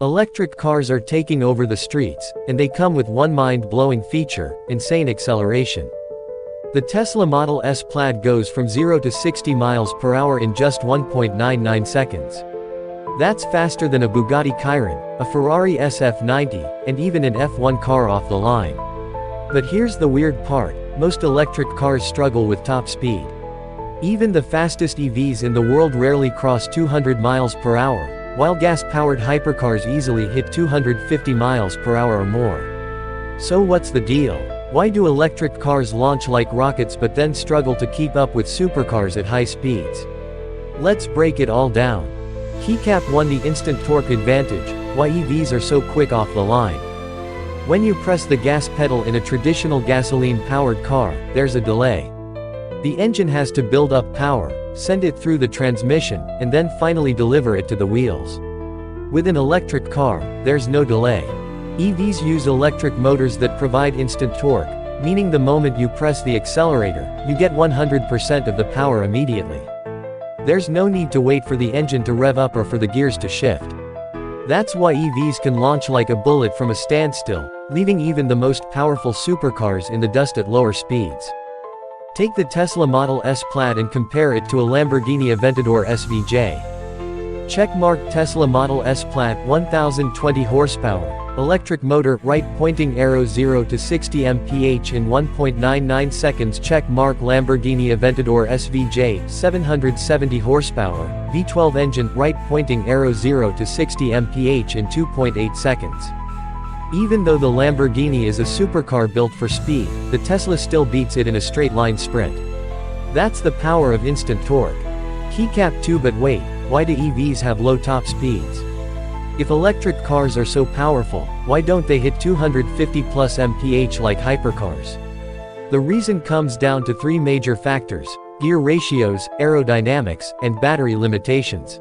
Electric cars are taking over the streets, and they come with one mind-blowing feature: insane acceleration. The Tesla Model S Plaid goes from 0 to 60 miles per hour in just 1.99 seconds. That's faster than a Bugatti Chiron, a Ferrari SF90, and even an F1 car off the line. But here's the weird part: most electric cars struggle with top speed. Even the fastest EVs in the world rarely cross 200 miles per hour, while gas-powered hypercars easily hit 250 miles per hour or more. So what's the deal? Why do electric cars launch like rockets but then struggle to keep up with supercars at high speeds? Let's break it all down. Keycap 1: the instant torque advantage, why EVs are so quick off the line. When you press the gas pedal in a traditional gasoline-powered car, there's a delay. The engine has to build up power, send it through the transmission, and then finally deliver it to the wheels. With an electric car, there's no delay. EVs use electric motors that provide instant torque, meaning the moment you press the accelerator, you get 100% of the power immediately. There's no need to wait for the engine to rev up or for the gears to shift. That's why EVs can launch like a bullet from a standstill, leaving even the most powerful supercars in the dust at lower speeds. Take the Tesla Model S Plaid and compare it to a Lamborghini Aventador SVJ. Checkmark Tesla Model S Plaid, 1020 horsepower, electric motor, right pointing arrow 0 to 60 mph in 1.99 seconds. Checkmark Lamborghini Aventador SVJ, 770 horsepower, V12 engine, right pointing arrow 0 to 60 mph in 2.8 seconds. Even though the Lamborghini is a supercar built for speed, the Tesla still beats it in a straight-line sprint. That's the power of instant torque. Keycap 2: but wait, why do EVs have low top speeds? If electric cars are so powerful, why don't they hit 250 plus mph like hypercars? The reason comes down to three major factors: gear ratios, aerodynamics, and battery limitations.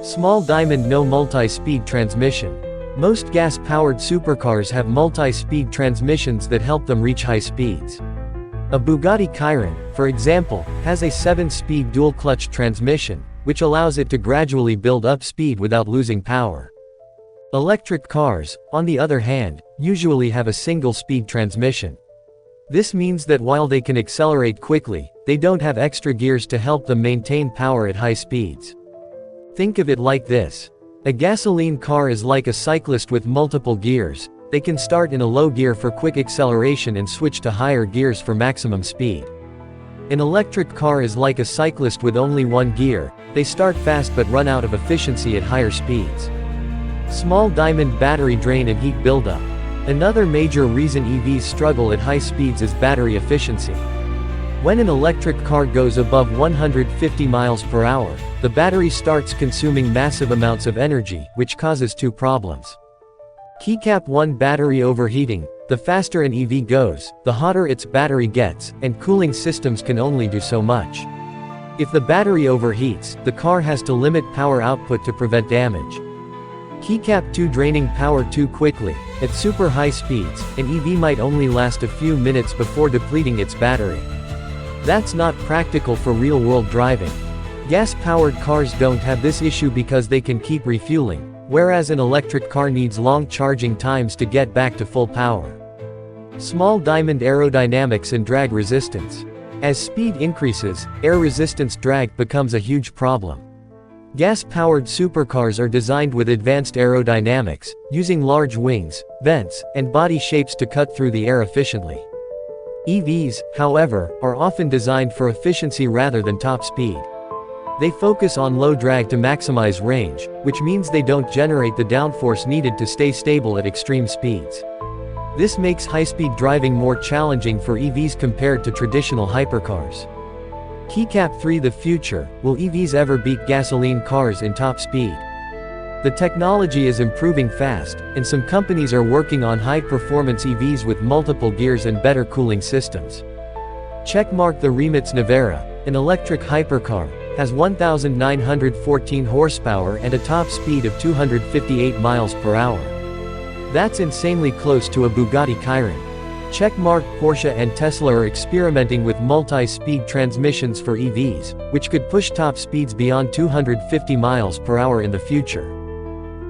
Small diamond: no multi-speed transmission. Most gas-powered supercars have multi-speed transmissions that help them reach high speeds. A Bugatti Chiron, for example, has a 7-speed dual-clutch transmission, which allows it to gradually build up speed without losing power. Electric cars, on the other hand, usually have a single-speed transmission. This means that while they can accelerate quickly, they don't have extra gears to help them maintain power at high speeds. Think of it like this. A gasoline car is like a cyclist with multiple gears. They can start in a low gear for quick acceleration and switch to higher gears for maximum speed. An electric car is like a cyclist with only one gear. They start fast but run out of efficiency at higher speeds. Small diamond: battery drain and heat buildup. Another major reason EVs struggle at high speeds is battery efficiency. When an electric car goes above 150 miles per hour, the battery starts consuming massive amounts of energy, which causes two problems. Keycap 1: battery overheating. The faster an EV goes, the hotter its battery gets, and cooling systems can only do so much. If the battery overheats, the car has to limit power output to prevent damage. Keycap 2: draining power too quickly. At super high speeds, an EV might only last a few minutes before depleting its battery. That's not practical for real-world driving. Gas-powered cars don't have this issue because they can keep refueling, whereas an electric car needs long charging times to get back to full power. Small diamond: aerodynamics and drag resistance. As speed increases, air resistance drag becomes a huge problem. Gas-powered supercars are designed with advanced aerodynamics, using large wings, vents, and body shapes to cut through the air efficiently. EVs, however, are often designed for efficiency rather than top speed. They focus on low drag to maximize range, which means they don't generate the downforce needed to stay stable at extreme speeds. This makes high-speed driving more challenging for EVs compared to traditional hypercars. Keycap 3: the future: will EVs ever beat gasoline cars in top speed? The technology is improving fast, and some companies are working on high-performance EVs with multiple gears and better cooling systems. Checkmark the Rimac Navara, an electric hypercar, has 1,914 horsepower and a top speed of 258 miles per hour. That's insanely close to a Bugatti Chiron. Checkmark Porsche and Tesla are experimenting with multi-speed transmissions for EVs, which could push top speeds beyond 250 miles per hour in the future.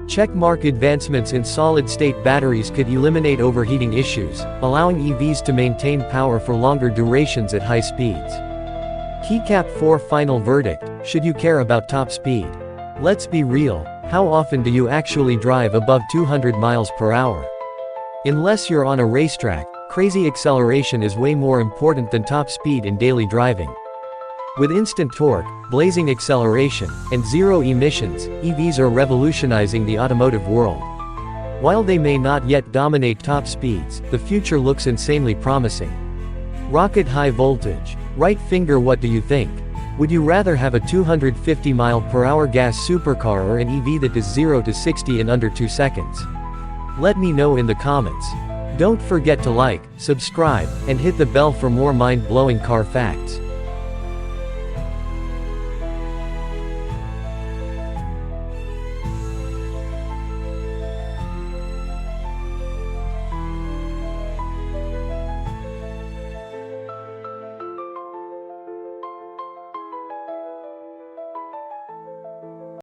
Checkmark advancements in solid-state batteries could eliminate overheating issues, allowing EVs to maintain power for longer durations at high speeds. Keycap 4 Final verdict: should you care about top speed? Let's be real, how often do you actually drive above 200 miles per hour? Unless you're on a racetrack, crazy acceleration is way more important than top speed in daily driving. With instant torque, blazing acceleration, and zero emissions, EVs are revolutionizing the automotive world. While they may not yet dominate top speeds, the future looks insanely promising. Rocket high voltage. Right finger, what do you think? Would you rather have a 250 mph gas supercar or an EV that does 0 to 60 in under 2 seconds? Let me know in the comments. Don't forget to like, subscribe, and hit the bell for more mind-blowing car facts.